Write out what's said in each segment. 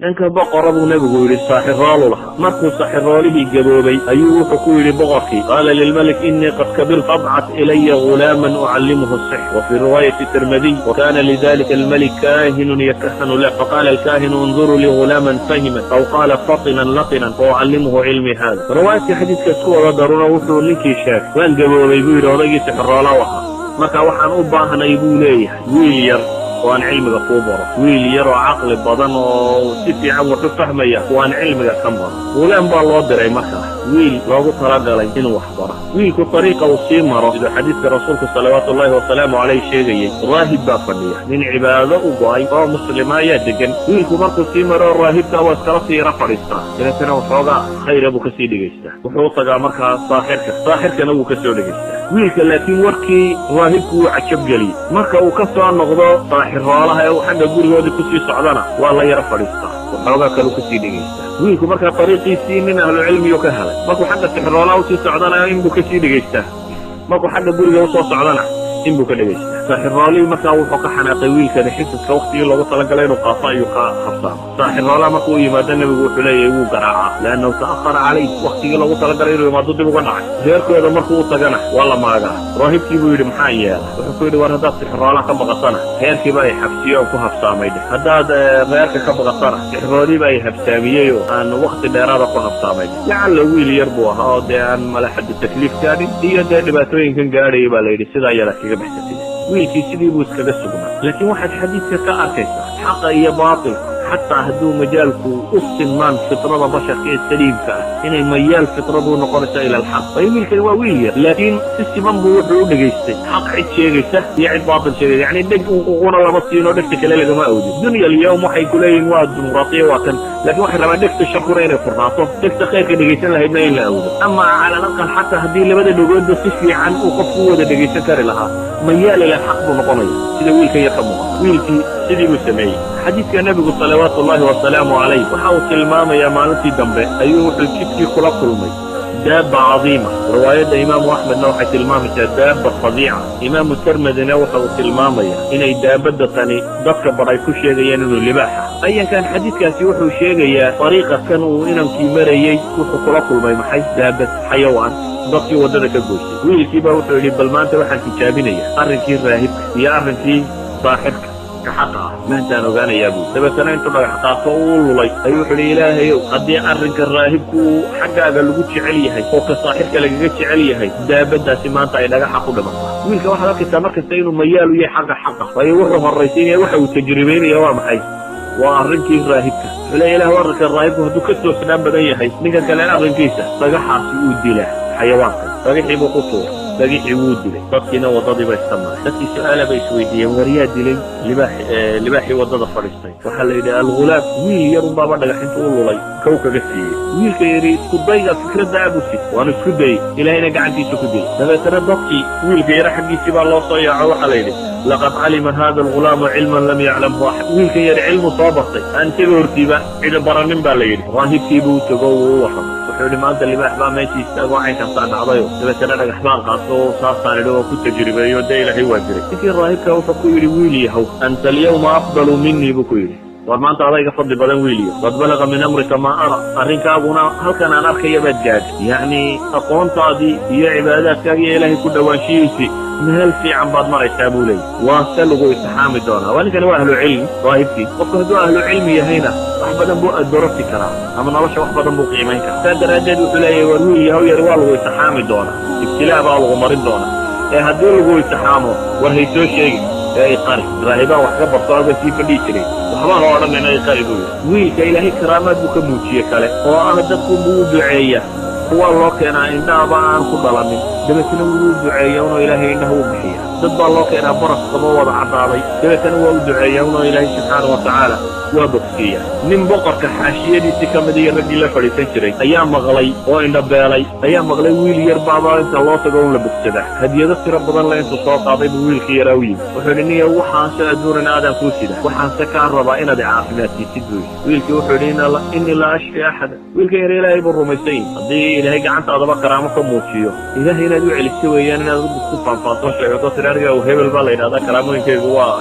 ninka boqoradu nabigu yiri saaxiroolu laha markuu saaxiroolihii gaboobay ayuu wuxuu ku yiri boqorkii qaala lilmalik inni qad kabirtu ab'ath ilayya ghulaman u'allimuhu as-sihr wa fi riwayati tirmidhi wa kana lidhalika al-malik kahinun yakahanu lahu faqala al-kahinu انظروا لي غلاما فهما أو قال فطنا لطنا وأعلمه علمي هذا رواية حديث كسكوة ضرورة وحو لنكي شاك وان قبوا بيقول ورقي سحرالا وحا مكا وحان أباهنا يقوليه ويلير وان علمك كبرى ويلير وعقل بدن وسفي عم وتفهميه وان علمك كبرى ولان بالله دري مكا ويل لو ترجلي إنه وحبره ويل كطريقة وسيمرة إذا حديث رسولك صلوات الله وسلامه عليه شيء راهب بافنية من عبادة وقاي ومسلمة يدقن ويل كبرك سيمرة الراهب ده واسكرسي رفع الإسلام إذا كانوا فوقا خير أبو كسيد جيسته وحوطة مركا صاحرك أبو كسيد جيسته ويلك لكن وركي راهبك وعجب جلي مركا وكسر النقضة صاحر رالها وحق قولي ودي كسي صعدنا والله يرفع الإسلام وحوقا كانوا كسيد جيسته ويلك مركا طريقي سين أهل العلم يكهلا ماكو حق السحر رالها وسي صعدنا إنبو كسيد جيسته ماكو حق قولي وصو صعدنا إنبو كدجيسته saaxir roolihii markaa wuxuu ka xanaaqay wiilkani xisaska waqtigii loogu talagalay inuu qaafo ayuu ka habsaamo saaxir roolaha markuu yimaado nebigu wuxuu leeyahay wuu garaacaa leannahu ta'akhara calayh waqtigii loogu talagalay inuu yimaado dib uga dhacay reerkooda markuu u tagana waa la maagaa raahibkii buu yidhi maxaa yeela wuxuu ku yidhi war haddaad sixir roolaha ka baqatana reerkiiba ay xabsiye oo ku habsaamay dheh haddaad reerka ka baqatana sixir roolihiiba ay habsaamiyey oo aan waqti dheeraada ku habsaamay dheh lacalla wiil yar buu ahaa oo dee aan malaxadda takliif gaadhin iyo dee dhibaatooyinkan gaadhaya baa la yidhi sidaa iyada kaga baxsatay wiilkii sidii buu iskaga sugnaa laakiin waxaad xadiidka ka arkaysaa xaqa iyo baatilka xataa hadduu majaalku u sinmaan fitrada basharka ee saliimka ah inay mayaal fitradu noqonaysa ila alxaq way wiilkani waa wiil yar laakiin si siman buu wuxuu u dhegaystay xaq cid sheegaysa iyo cid baatil sheegaysa yacni dheg uquna lama siinoo dhegta kale lagama awdin dunya alyawm waxay ku leeyihin waa dimuqraatiya waa kan laakiin waxay rabaan dhegta sharkuna inay furnaato dhegta khayrka dhegaysan lahaydna in la awdo ama cala alaqal xataa haddii labada dhegoodba si fiican uu qofku u wada dhegaysan kari lahaa mayaal ila alxaq buu noqonaya sida wiilka yar ka muuqda wiilkii sidii buu sameeyey xadiidka nebigu salawaatu ullahi wasalaamu calayh waxa uu tilmaamayaa maalintii dambe ayuu wuxuu jidkii kula kulmay daaba cadiima riwaayadda imaamu axmedna waxay tilmaamaysaa daaba fadiica imaamu tirmidina waxa uu tilmaamaya inay daabadda tani dadka badhay ku sheegayaan inuu libaaxa ayankan xadiidkaasi wuxuu sheegayaa dariiqa kan uu inankii marayey wuxuu kula kulmay maxay daabad xayawaan dadkii waddada ka goysay wiilkiiba wuxuu yidhi bal maanta waxaan tijaabinaya arrinkii raahibka iyo arrinkii saaxibka ka xaqa ah maantaan ogaanayaa buu dabeetana intuu dhagax qaato uu lulay ayuu wuxuu yidhi ilaahayow haddii arrinka raahibku uu xaggaaga lagu jecel yahay oo ka saaxibka lagaga jecel yahay daabaddaasi maanta ay dhagaxa ku dhimantaa wiilka waxaad arkaysaa markasta inuu mayaalu yahay xaqa waayo wuxuu horraysiinaya waxa uu tajribaynaya waa maxay waa arrinkii raahibka wuxuu leeya ilah arrinka raahibku hadduu ka toosnaan badan yahay ninkan kale arrinkiisa dhagaxaasi uu dilaa xayawaanka dhagixii buu ku tuuray dhagixii wuu dilay dadkiina waddadii ba istamaaray dadkii su-aala bay isweydiiyeen waryaa dilay libaaxii waddada fadhiistay waxaa la yidhi algulaam wiil yar unbaaba dhagaxinta u lulay kow kaga siiyey wiilka yidhi isku dayga fikradda abusi waanu isku dayey ilaahayna gacantiisa ku dilay dabeetana dadkii wiilka yara xaggiisii baa loo soo yaaco waxaa la yidhi laqad calima hada algulaamu cilman lam yaclamhu axad wiilka yar cilmu soo bartay aan isaga hortiiba cida baranin baa la yidhi raahibkiibuu u tago wuu u warramay wuxuu yidhi maanta libaax baa meesha istaago caynkasaa dhacdayo dabeetana dhagax baan qaato saasaan idhi oo ku tajribeeyo dee ilaahay waa jiray ninkii raahibka wuxuu ku yidhi wiil yahow anta alyawma afdalu minii buu ku yidhi war maanta adayga fadli badan wiiliyo qad balaga min amrika maa ara arrinkaaguna halkan aan arkaya baad gaadhay yacni aqoontaadii iyo cibaadaadkaaga iyo ilaahay ku dhowaanshihiisii meel fiican baad maraysaa buu leeyay waa se lagu itixaami doonaa waa ninkani waa ahlu cilmi raahibkii qofku hadduu ahlu cilmi yahayna wax badan buu adorati karaa ama nolosha wax badan buu qiimayn karaa saa daraaddeed wuxuu leeyahay war wiil yahow yar waa lagu itixaami doonaa ibtilaa baa lagu marin doonaa ee haddii lagu itixaamo war haysoo sheegi ee ay qari raahibaa wax ka barto halka sii fadhihi jiray waxbaa loo odhanayna ay qari buu yidhi wiilka ilaahay karaamaad buu ka muujiye kale oo ah dadku buu u duceeya kuwa loo keenaa indhahaba aan ku dhalanin dabeetana wuu u duceeya unoo ilaahay indhaha u bixiya dad baa loo keenaa baraskaba wada caddaaday dabeetana waa u duceeya unoo ilaahay subxaana wa tacaala waa bogsiiya nin boqorka xaashiyadiisii ka mid iyo raggii la fadhiisan jiray ayaa maqlay oo indhabeelay ayaa maqlay wiil yar baaba inta loo tago un la bogsadaa hadiyado tiro badan le intuu soo qaaday buu wiilkii yaraa u yimi wuxuu yidhi niya waxaanse adduunan aadaan kuu sida waxaanse kaa rabaa inaad caafimaadsiisid buu yidhi wiilkii wuxuu yidhi innii laa ashfi axada wiilka yar ilaahay buu rumaysan yahi haddii ilaahay gacantaadaba karaamo ka muujiyo ilaahay inaad u celiso weeyaan inaad ku faanfaanto sheegato tira aniga hebel baa la yidhahdaa karaamooyinkaygu waa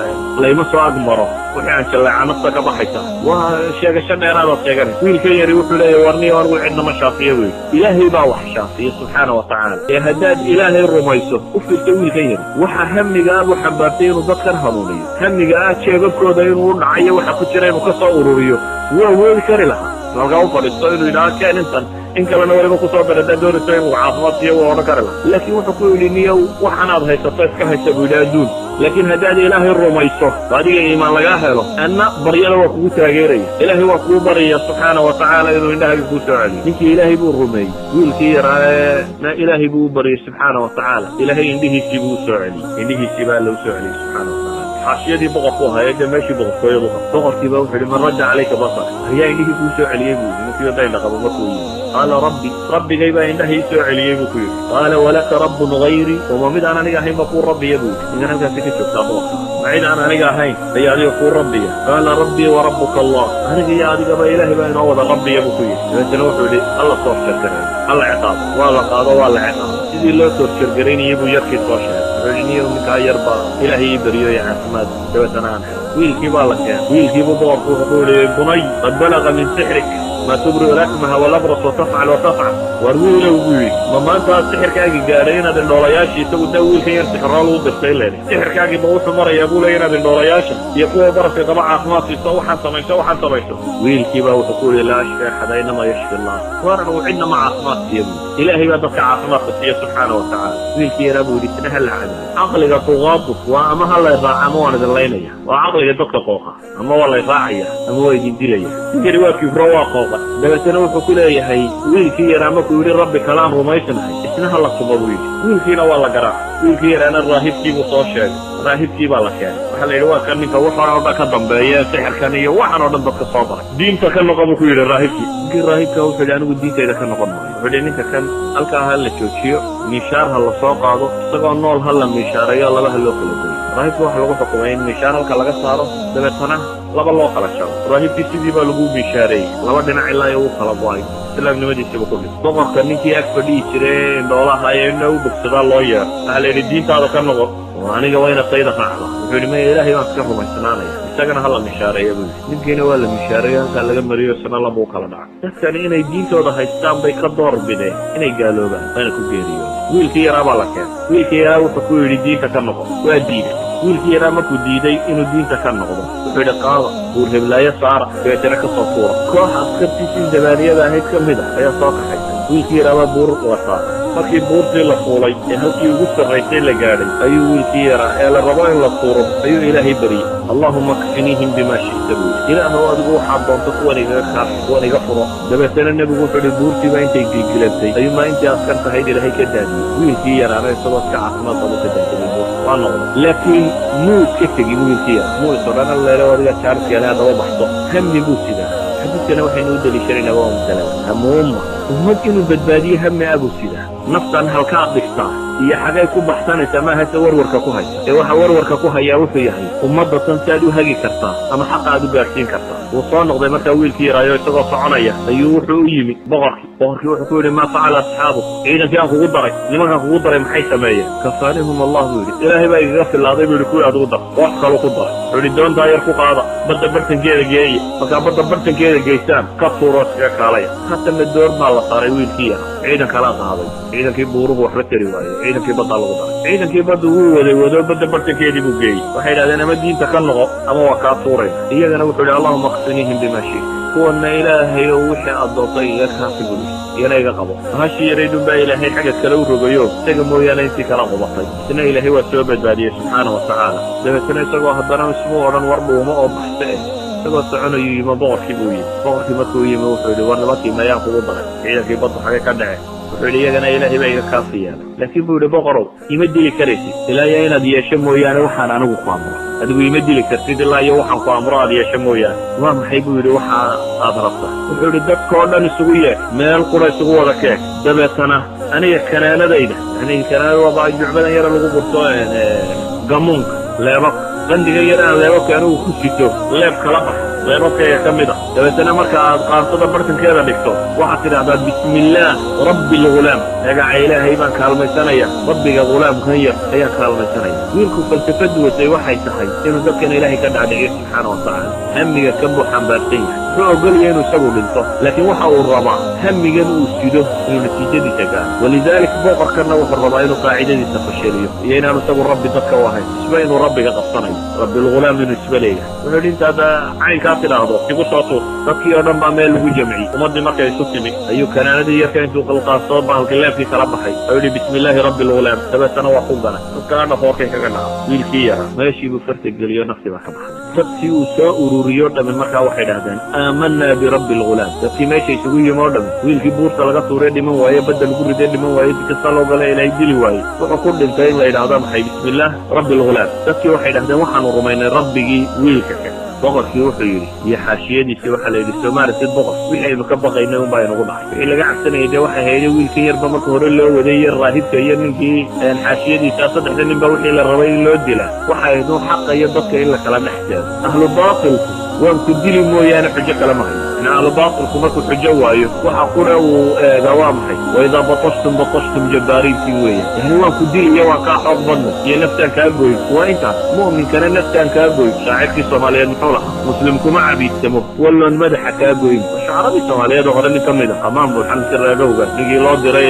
layma soo agmaro wixii aan jallaaca nafta ka baxaysa waa sheegasho dheeraadaad sheeganay wiilkan yari wuxuu leeyahay warniyo anigu cidna ma shaafiyo wey ilaahay baa wax shaafiya subxaana wa tacaala ee haddaad ilaahay rumayso u fiirta wiilkan yari waxa hamiga aad u xambaartay inuu dadkan hanuuniyo hamiga aad jeebabkooda inuu u dhacayo waxa ku jira inuu ka soo ururiyo waa weeli kari lahaa halkaa u fadhiisto inuu yidhaha keen intan in kalena waliba kusoo darada doonayso inuu caafimaad siiyo waa odhan kari lahaa laakiin wuxuu ku yidhi niyow waxanaad haysato iska haysa buu yidhi adduun laakiin haddaad ilaahay rumayso adiga iimaan lagaa helo anna baryada waa kugu taageeraya ilaahay waa kugu baryaya subxaana wa tacaala inuu indhahaaga kuu soo celiyo ninkii ilaahay buu rumeeyey wiilkii yaraa ilaahay buu u baryay subxaana wa tacaala ilaahay indhihiisii buu u soo celiyey indhihiisii baa alla u soo celiyey subxaana wa tacaala xaashiyadii boqorku ahaayee dee meeshii boqortooyadu boqorkiiba wuxuu yidhi man radda calayka basar ayaa indhihii kuu soo celiyey buu yidhi ninkii daynla qabo markuu yimi qaala rabbi rabbigay baa indhaha ii soo celiyey buu ku yidhi qaala walaka rabbun hayri uma mid aan aniga ahayn ba kuu rabbiya buu yidhi ninkan halkaasi ka joogtaa boqorka ma cid aan aniga ahayn ayaa adiga kuu rabbiya qaala rabbii wa rabbuka allah aniga iyo adigaba ilaahay baa inoo wada rabbiya buu ku yidhi dabeetana wuxuu yidhi alla soo jargaray alla ciqaabo waa la qaado waa la ciqaabo sidii loo soo jargaraynayay buu yarkii soo sheegay niyo ninkaa yar baa ilaahay ii beriyo ee caafimaad dabeetana aan helo wiilkii baa la keenay wiilkiibuu boqorku wuxuu yihi bunay qad balaga min sixrik ma tubri'u lakmaha walabras watafcal watafcal war wiilow buu yidhi ma maanta sixirkaagii gaadhay inaad indhoolayaashii isagu daa wiilkan yar sixirrool u dirtay leedi sixirkaagii ma wuxuu marayaa buu leeya inaad indhoolayaasha iyo kuwa baraska qaba caafimaad siiso waxaan samayso wiilkii baa wuxuu ku yihi laa ashfi axada inamaa yashfi allah waar anigu cidna ma caafimaad siiya buu ilaahay baa dadka caafimaadka siiya subxaana wa tacaala wiilkii yaraa buu yidhi isna ha la cadayo caqliga tuqaaduf waa ama ha lay raaca ama waan idin laynaya waa caqliga dadka qooqa ama waa lay raacaya ama waa idin dilaya ninkani waa kibro waa qooqa dabeetana wuxuu ku leeyahay wiilkii yaraa markuu yidhi rabbi kalaan rumaysanahay isna ha la tumo buu yidhi wiilkiina waa la garaaca wiilkii yaraana raahibkiibuu soo sheegay raahibkii baa la keenay waxaa la yidhi waa kan ninka waxaan oo dhan ka dambeeya sixirkan iyo waxaan oo dhan dadka soo baray diinta ka noqon buu ku yidhi raahibkii ninkii raahibka wuxuu yidhi anigu diintayda ka noqon maayo wuxuu yidhi ninka kan halkaa ha la joojiyo miishaar ha la soo qaado isagoo nool ha la miishaarayo laba ha loo kala goyo raahibka waxaa lagu xukumay in miishaar halka laga saaro dabeetana laba loo kala jaro raahibkii sidii baa lagu miishaareeyey laba dhinac ilaa iyo uu kala go-ay islaamnimadiisiiba ku dhig boqorka ninkii ag fadhihi jire indhoolaha ee ina u bogsadaa loo yeero waxaa la yidhi diintaada ka noqon oo aniga waa ina sayda raacda wuxuu yidhi maya ilaahay baan iska rumaysanaanaya isagana ha la mishaareeya buu yidhi ninkiina waa la mishaareeyo halkaa laga mariyo isna labuu kala dhacay dadkani inay diintooda haystaan bay ka door bideen inay gaaloobaan waana ku geeriyoon wiilkii yaraa baa la keenay wiilkii yaraa wuxuu ku yidhi diinta ka noqon waa diiday wiilkii yaraa markuu diiday inuu diinta ka noqdo wuxuu yidhi qaada buur heblaayo saara dabeetana ka soo tuura koox askartiisii dabaaniyada ahayd ka mid a ayaa soo kaxaysa wiilkii yaraabaa buur la saaray markii buurtii la fuulay ee halkii ugu sarraysay la gaadhay ayuu wiilkii yaraa ee la rabo in la tuuro ayuu ilaahay baryey allaahuma kfiniihim bimaa shi'ta buu yidhi ilaahow adigu waxaad doonto kuwan igaga kaaf kuwan iga furo dabeetana nebigu wuxuu yidhi buurtiibaa intay gilgilantay ayuu maa intii askar tahayd ilaahay ka daadiyey wiilkii yaraana isagoo iska caafimaad qabu ka daadiyey buurta waa noqday laakiin muu iska tegin wiilkii yara muu isodhana leelo adiga jaarkeele haddaba baxdo hammi buu sidaa xadiidkana waxaynu u deliishanaynaa waa masalan hamuuma ummad inuu badbaadiye hami abuu sidaa naftan halkaad dhigtaa iyo xagay ku baxsanaysaa maaha se warwarka ku haysa ee waxa warwarka ku hayaa wuxuu yahay ummadda tan si aad u hagi kartaa ama xaqa aad u gaadhsiin kartaa wuu soo noqday markaa wiilkii yaraayo isagoo soconaya ayuu wuxuu u yimi boqorkii wuxuu ku yidhi maa facala asxaabuk ciidankii aan kugu daray nimankaan kugu daray maxay sameeyeen kafaanihum allah buu yidhi ilaahay baa igaga filaaday buu yidhi kuwii aad ugu dar wax kaluu ku daray wuxuu yidhi doontaa yar ku qaada badda bartankeeda geeya markaa badda bartankeeda geysaan ka tuuroo iskaga kaalaya haatana door baa la saaray wiilkii yara ciidan kalaa qaaday ciidankii buuruhu waxba tari waaye ciidankii baddaa lagu daray ciidankii badda wuu wado badda bartankeedii buu geeyey waxay idhahdeen ama diinta ka noqo ama waa kaa tuurayna iyagana wuxuu yidhi allahuma kfiniihim bimaa shi'ta kuwana ilaahay oo wixii aad doontay iga kaafi buli iyana iga qabo hashii yaraydun baa ilaahay xagga kale u rogayo isaga mooyaane intii kala qubatay isna ilaahay waa soo badbaadiyey subxaana wa tacaala dabeetana isagoo haddana ismuu odhan war dhuumo oo baxse isagoo soconayuu yimo boqorkii buu yimi boqorkii markuu yimi wuxuu yidhi war nimankii mayaan kugu daray ciidankii badda xagay ka dhace wuxuu yidhi iyagana ilaahay baa iga kaafi yeelay laakiin buu yidhi boqorow ima dili karaysid ilaa iyo inaad yeesho mooyaane waxaan anigu ku amro adigu ima dili kartid ilaa iyo waxaan ku amro aad yeesho mooyaane waa maxay buu yidhi waxa aad rabtaa wuxuu yidhi dadkao dhan isugu yeeh meel qura isugu wada keeg dabeetana aniga kanaanadayda yani kanaanada waaba jucbadan yara lagu gurto gamuunka leebabka qandiga yar aan leebabka anigu ku sito leeb kala bax qaybadkayga ka mid ah dabeetana marka aad qaantada bartankeeda dhigto waxaad tidhahdaa bismi illaah rabbi algulaam magaca ilaahay baan kaalmaysanaya rabbiga ghulaamkan yar ayaan kaalmaysanaya wiilku falsafadu watay waxay tahay inuu dadkan ilaahay ka dhaadhiciyo subxaana watacaala hamiga kan buu xambaarsan yahay wuxuu ogolaya inuu isagu dhinto laakiin waxa uu rabaa hamigan uu sido inuu natiijadiisa gaaro walidaalika boqorkanna wuxuu rabaa inuu qaacidadiisa fashiliyo iyo inaanu isagu rabbi dadka u ahayn isba inuu rabbiga qabsanayo rabbi algulaam inuu isba leeyahay wuxuu yidhi intaad caynkaa tidhaahdo igu soo tuur dadkii oo dhan baa meel lagu jamciyey ummaddii markay isu timi ayuu kanaanadii yarka intuu qalqaasto bahalka leebkii kala baxay oo yidhi bismi illaahi rabbi algulaam dabeetana waa ku ganay dadkana dhafoorkay kaga dhaca wiilkii yaraa meeshii buu farta geliyo naftii baa ka baxay dadkii uu soo ururiyo dhamin markaa waxay dhahdeen aamanaa birabbi algulaam dadkii meesha isugu yimi oo dhamin wiilkii buurta laga tuuree dhiman waaye badda lagu ridee dhiman waaye si kasta loo gala ilaahay dili waaye wuxuu ku dhintay in la yidhaahdo maxay bismi illaah rabbi algulaam dadkii waxay dhahdeen waxaanu rumaynay rabbigii wiilka kale boqorkii wuxuu yidhi iyo xaashiyadiisii waxaa la yidhi soo maaragtid boqor wixii aynu ka baqaynay unbaa inagu dhacay wixii laga cabsanayay dee waxay hayday wiilkan yarba marka hore loo waday iyo raahibka iyo ninkii xaashiyadiisa saddexda nin ba wixii la rabay in loo dila waxay ahayd un xaqa iyo dadka in la kala dhex jeedo ahlu baatilku waan ku dili mooyaane xujo kale ma hayo in ahlu baatilku markuu xujo waayo waxa qura uu eegaa waa maxay waidaa batashtum jabbaariintii weeya yani waan ku diliyo waan kaa xoog badna iyo naftaan kaa goyn waa intaas mu'minkana naftaan kaa goyn shaacirkii soomaaliyeed muxuu lahaa muslimkuma cabiidsamo walloon madaxa kaa goyn shacradii soomaaliyeed oo hore nin ka mid ah amaan buuxamsi reegowga ninkii loo diray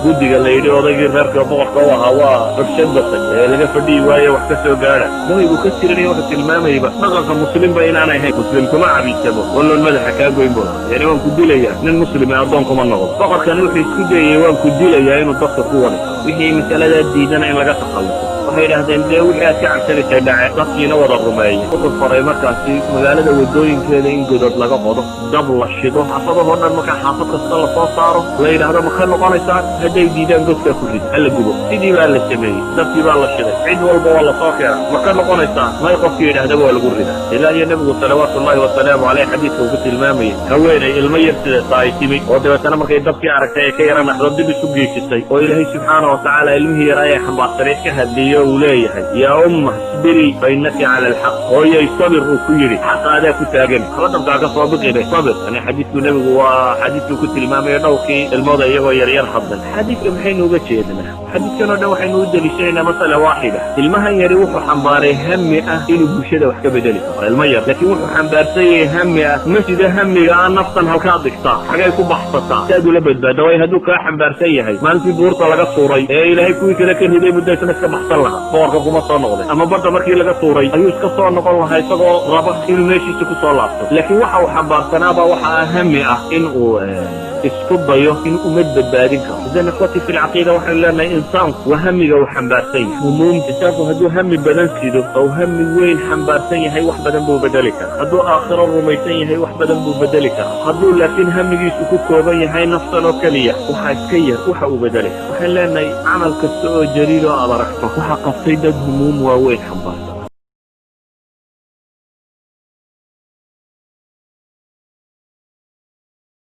guddiga la yidhi odaygii reerka boqorka u ahaa waa rabshad batay ee laga fadhiyi waaye wax ka soo gaadha nabigu ka tirinaya wuxuu tilmaamayba dhaqanka muslimba inaan ahayn muslimkuma cabiidsamo walloon madaxa kaa goyn buu lahaa yani waan ku dilayaa nin muslime addoonkuma noqdo boqorkani wuxuu isku dayayay waan ku dilayaa inuu dadka ku wado wixii masaladaa diidana in laga takhalluso waxay idhahdeen dee wixii aad ka cabsanaysay dhace dadkiina wada rumeeyey wuxuu faray markaasi magaalada wadooyinkeeda in godod laga qodo dab la shido xaafadahoo dhan markaa xaafad kasta la soo saaro la yidhaahdo ma ka noqonaysaan hadday diidaan godkaa ku rid hala gubo sidii baa la sameeyey dabkii baa la shiday cid walba waa la soo keena ma ka noqonaysaan may qofkii yidhahdaba waa lagu ridaa ilaa iyo nebigu salawaatu ullahi wasalaamu caleyh xadiidka uu ku tilmaamayay haweenay ilmo yar sideeta ay timi oo dabeetana markay dabkii aragtay ay ka yara naxdo dib isu geejisay oo ilaahay subxaana watacaala ilmihii yar ayay xambaarsaneed ka hadliyo uu leeyahay yaa umma isbirii fa innaki cala alxaq hooyay sabir uu ku yidhi xaqaadaa ku taagan haba dabkaa ka soo biqide sabir yani xadiidku nebigu waa xadiidkuu ku tilmaamaya dhowrkii ilmooda iyagoo yaryar hadlan xadiidka maxaynu uga jeednaa xadiidkan oo dhan waxaynu u deliishanaynaa masala waaxida ilmahan yari wuxuu xambaaray hami ah inuu bulshada wax ka bedeli karo ilmo yar laakiin wuxuu xambaarsan yahay hami ah ma sida hamiga ah naftan halkaa dhigtaa xagay ku baxsataa si aad ula badbaada waayo hadduu kaa xambaarsan yahay maalintii buurta laga tuuray ee ilaahay kuwii kale ka riday muddo isna iska baxsan lahaa boqorka kuma soo noqday ama badda markii laga tuuray ayuu iska soo noqon lahaa isagoo raba inuu meeshiisa ku soo laabto laakiin waxa uu xambaarsanaaba waxa hami ah in uu isku dayo in umad badbaadin karo idan ikhwati fi lcaqiida waxaynu leenahay insaanku waa hamiga uu xambaarsan yahay humuum insaanku hadduu hami badan sido oo hami weyn xambaarsan yahay wax badan buu bedeli karaa hadduu aakhiro rumaysan yahay wax badan buu bedeli karaa hadduu laakiin hamigiisu ku kooban yahay naftan oo keliya waxaa iska yar waxa uu bedeli kara waxaan leenahay camal kasta oo jaliil oo aad aragto waxa qabtay dad humuum waaweyn xambaarsan